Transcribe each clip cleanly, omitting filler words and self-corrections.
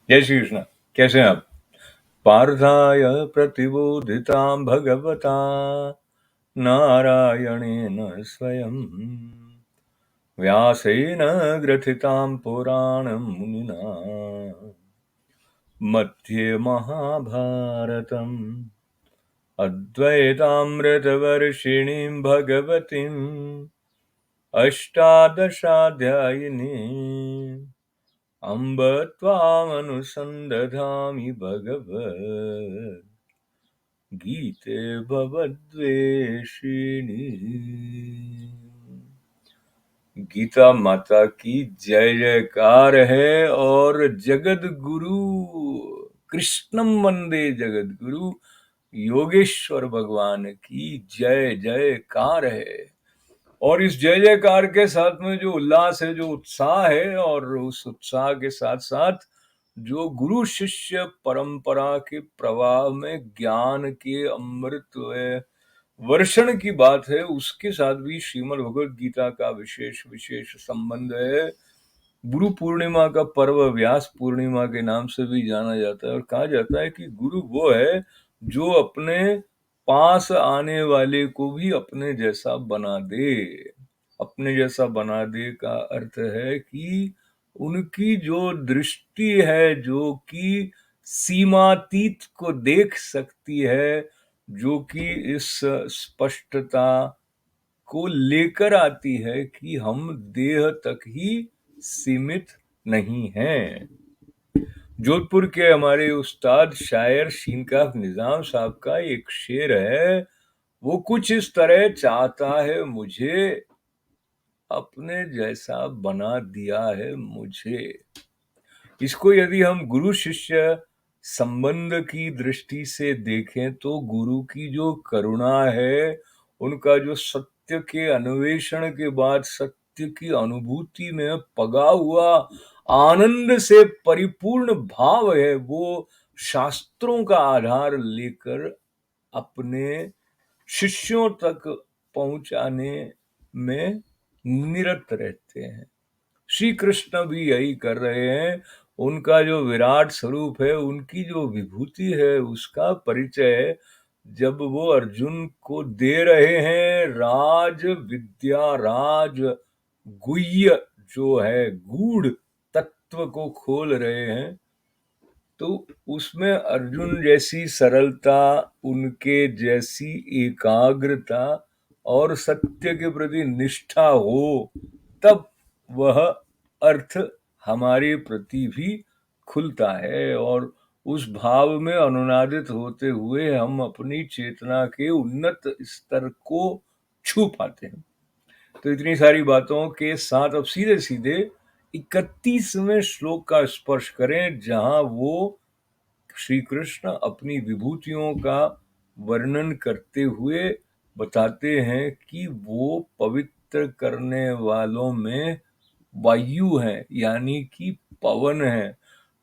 जय श्री कृष्ण। कैसे हैं आप? पार्थाय प्रतिबोधितां भगवता नारायणेन स्वयं व्यासेन ग्रथितां पुराणं मुनिना मध्ये महाभारतम् अद्वैतामृतवर्षिणीं भगवतीम् अष्टादशाध्यायिनीम् अम्ब त्वामनुसन्दधामि भगवत् गीते भवद्वेषिणी। गीता माता की जय जयकार है। और जगत गुरु कृष्णम वंदे जगत गुरु योगेश्वर भगवान की जय जयकार है। और इस जय जयकार के साथ में जो उल्लास है, जो उत्साह है, और उस उत्साह के साथ साथ जो गुरु शिष्य परंपरा के प्रवाह में ज्ञान के अमृत वर्षण की बात है, उसके साथ भी श्रीमद् भगवद गीता का विशेष विशेष संबंध है। गुरु पूर्णिमा का पर्व व्यास पूर्णिमा के नाम से भी जाना जाता है, और कहा जाता है कि गुरु वो है जो अपने पास आने वाले को भी अपने जैसा बना दे। अपने जैसा बना दे का अर्थ है कि उनकी जो दृष्टि है, जो कि सीमातीत को देख सकती है, जो कि इस स्पष्टता को लेकर आती है कि हम देह तक ही सीमित नहीं हैं। जोधपुर के हमारे उस्ताद शायर शीनकाफ निजाम साहब का एक शेर है, वो कुछ इस तरह चाहता है मुझे, अपने जैसा बना दिया है मुझे। इसको यदि हम गुरु शिष्य संबंध की दृष्टि से देखें तो गुरु की जो करुणा है, उनका जो सत्य के अन्वेषण के बाद सत्य की अनुभूति में पगा हुआ आनंद से परिपूर्ण भाव है, वो शास्त्रों का आधार लेकर अपने शिष्यों तक पहुंचाने में निरत रहते हैं। श्री कृष्ण भी यही कर रहे हैं। उनका जो विराट स्वरूप है, उनकी जो विभूति है, उसका परिचय जब वो अर्जुन को दे रहे हैं, राज विद्या, राज गुह्य जो है गूढ़ तत्व को खोल रहे हैं, तो उसमें अर्जुन जैसी सरलता, उनके जैसी एकाग्रता और सत्य के प्रति निष्ठा हो, तब वह अर्थ हमारे प्रति भी खुलता है, और उस भाव में अनुनादित होते हुए हम अपनी चेतना के उन्नत स्तर को छू पाते हैं। तो इतनी सारी बातों के साथ अब सीधे सीधे 31वें श्लोक का स्पर्श करें, जहां वो श्री कृष्ण अपनी विभूतियों का वर्णन करते हुए बताते हैं कि वो पवित्र करने वालों में वायु है, यानी कि पवन है।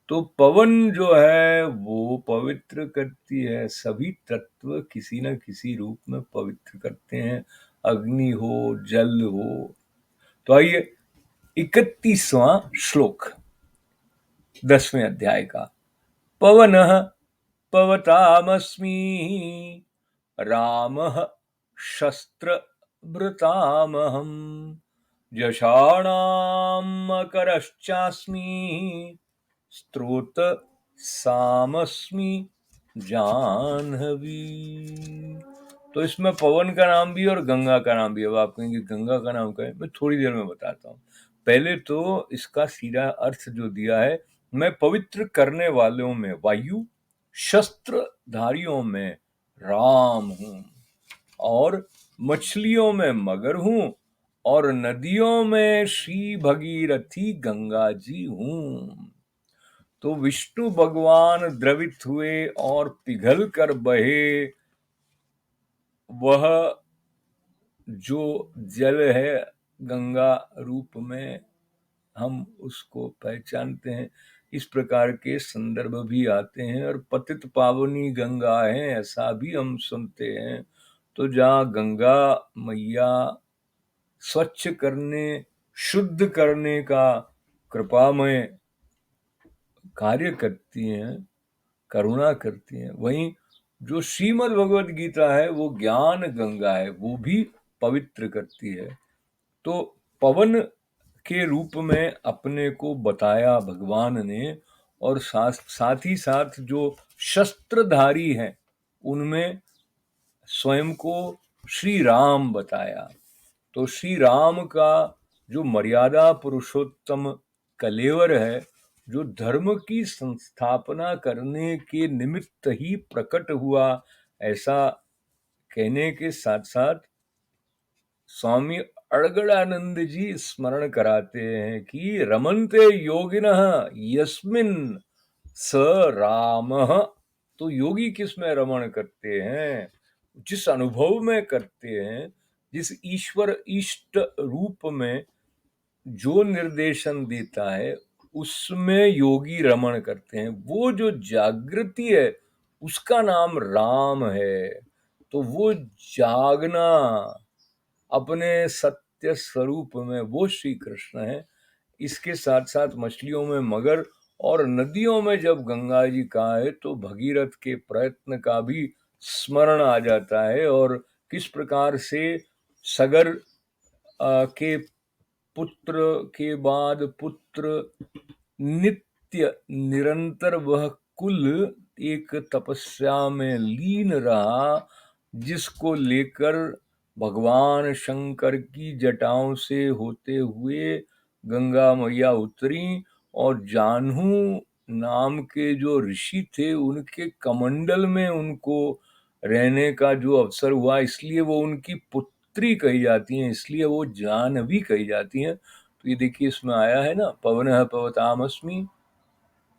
तो पवन जो है वो पवित्र करती है, सभी तत्व किसी न किसी रूप में पवित्र करते हैं, अग्नि हो, जल हो। तो आइए 31वां श्लोक 10वें अध्याय का। पवनः पवतामस्मि रामः शस्त्रभृतामहं यशाणां मकरश्चास्मि स्रोतसामस्मि जाह्नवी। तो इसमें पवन का नाम भी और गंगा का नाम भी। अब आप कहेंगे गंगा का नाम क्या है, मैं थोड़ी देर में बताता हूँ। पहले तो इसका सीधा अर्थ जो दिया है, मैं पवित्र करने वालों में वायु, शस्त्रधारियों में राम हूं, और मछलियों में मगर हूं, और नदियों में श्री भगीरथी गंगा जी हूं। तो विष्णु भगवान द्रवित हुए और पिघल कर बहे, वह जो जल है गंगा रूप में हम उसको पहचानते हैं। इस प्रकार के संदर्भ भी आते हैं, और पतित पावनी गंगा है ऐसा भी हम सुनते हैं। तो जहाँ गंगा मैया स्वच्छ करने, शुद्ध करने का कृपामय कार्य करती हैं, करुणा करती हैं। वहीं जो श्रीमद् भगवद गीता है वो ज्ञान गंगा है, वो भी पवित्र करती है। तो पवन के रूप में अपने को बताया भगवान ने, और साथ ही साथ जो शस्त्रधारी हैं उनमें स्वयं को श्री राम बताया। तो श्री राम का जो मर्यादा पुरुषोत्तम कलेवर है, जो धर्म की संस्थापना करने के निमित्त ही प्रकट हुआ, ऐसा कहने के साथ साथ स्वामी अड़गड़ानंद जी स्मरण कराते हैं कि रमन्ते योगिनः यस्मिन स रामः। तो योगी किस में रमण करते हैं? जिस अनुभव में करते हैं, जिस ईश्वर इष्ट रूप में जो निर्देशन देता है उसमें योगी रमण करते हैं। वो जो जागृति है उसका नाम राम है। तो वो जागना अपने सत्य स्वरूप में, वो श्री कृष्ण है। इसके साथ साथ मछलियों में मगर और नदियों में जब गंगा जी का है तो भगीरथ के प्रयत्न का भी स्मरण आ जाता है, और किस प्रकार से सगर के पुत्र के बाद पुत्र नित्य निरंतर वह कुल एक तपस्या में लीन रहा, जिसको लेकर भगवान शंकर की जटाओं से होते हुए गंगा मैया उतरी, और जानू नाम के जो ऋषि थे उनके कमंडल में उनको रहने का जो अवसर हुआ, इसलिए वो उनकी पुत्री कही जाती हैं, इसलिए वो जानवी कही जाती हैं। तो ये देखिए इसमें आया है ना, पवनः पवतामस्मि,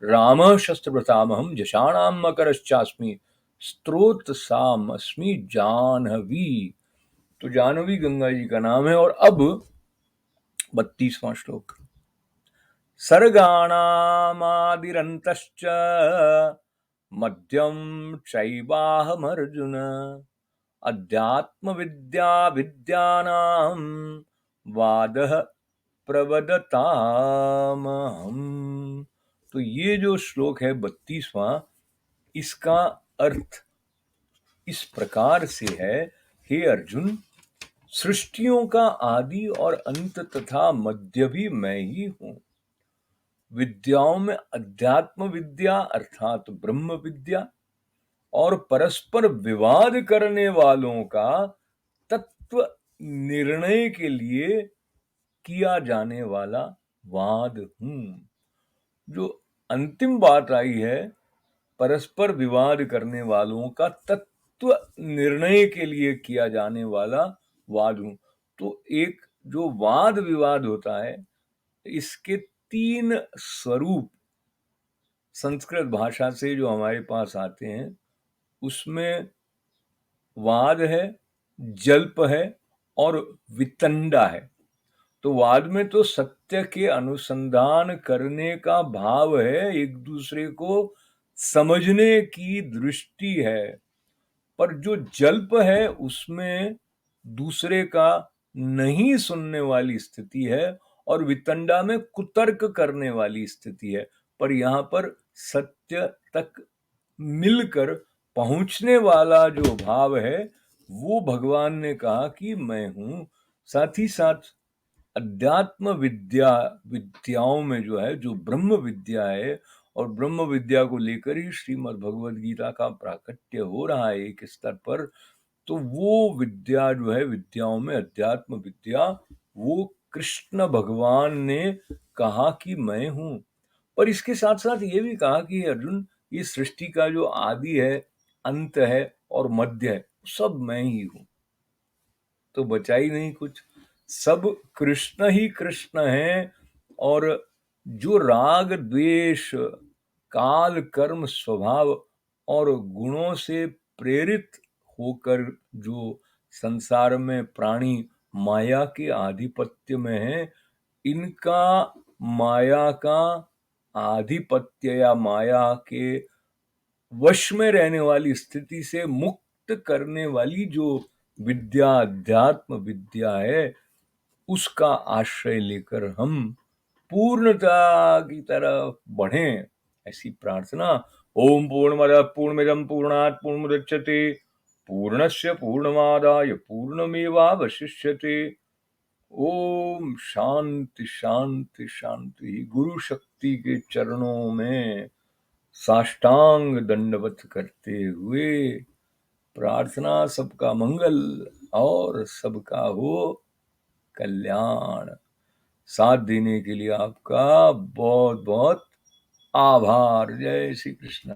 रामः शस्त्रभृतामहं, जषाणाम मकरश्चास्मि, स्त्रोत्रसाम अस्मि जाह्नवी। तो जाह्नवी गंगा जी का नाम है। और अब 32वां श्लोक। सर्गाणामादिरन्तश्च मध्यं चैवाहमर्जुन, अध्यात्म विद्या विद्यानां वादः प्रवदतामहम्। तो ये जो श्लोक है 32वां, इसका अर्थ इस प्रकार से है, हे अर्जुन, सृष्टियों का आदि और अंत तथा मध्य भी मैं ही हूं। विद्याओं में अध्यात्म विद्या अर्थात ब्रह्म विद्या और परस्पर विवाद करने वालों का तत्व निर्णय के लिए किया जाने वाला वाद हूं। जो अंतिम बात आई है, परस्पर विवाद करने वालों का तत्व निर्णय के लिए किया जाने वाला वाद हूं। तो एक जो वाद विवाद होता है, इसके 3 स्वरूप संस्कृत भाषा से जो हमारे पास आते हैं, उसमें वाद है, जल्प है और वितंडा है। तो वाद में तो सत्य के अनुसंधान करने का भाव है, एक दूसरे को समझने की दृष्टि है। पर जो जल्प है उसमें दूसरे का नहीं सुनने वाली स्थिति है, और वितंडा में कुतर्क करने वाली स्थिति है। पर यहाँ पर सत्य तक मिलकर पहुंचने वाला जो भाव है, वो भगवान ने कहा कि मैं हूं। साथ ही साथ अध्यात्म विद्याओं में जो है, जो ब्रह्म विद्या है, और ब्रह्म विद्या को लेकर ही श्रीमद् भगवद गीता का प्राकट्य हो रहा है एक स्तर पर। तो वो विद्या जो है, विद्याओं में अध्यात्म विद्या, वो कृष्ण भगवान ने कहा कि मैं हूं। पर इसके साथ साथ ये भी कहा कि अर्जुन, ये सृष्टि का जो आदि है, अंत है और मध्य है, सब मैं ही हूं। तो बचा ही नहीं कुछ, सब कृष्ण ही कृष्ण हैं। और जो राग द्वेष काल कर्म स्वभाव और गुणों से प्रेरित होकर जो संसार में प्राणी माया के आधिपत्य में है, इनका माया का आधिपत्य या माया के वश में रहने वाली स्थिति से मुक्त करने वाली जो विद्या अध्यात्म विद्या है, उसका आश्रय लेकर हम पूर्णता की तरफ बढ़ें, ऐसी प्रार्थना। ओम पूर्णमदः पूर्णमिदं पूर्णात् पूर्णमुदच्यते पूर्णस्य पूर्णमादाय पूर्णमेवावशिष्यते। ओम शांति शांति शांति। गुरु शक्ति के चरणों में साष्टांग दंडवत करते हुए प्रार्थना, सबका मंगल और सबका हो कल्याण। साथ देने के लिए आपका बहुत बहुत आभार। जय श्री कृष्ण।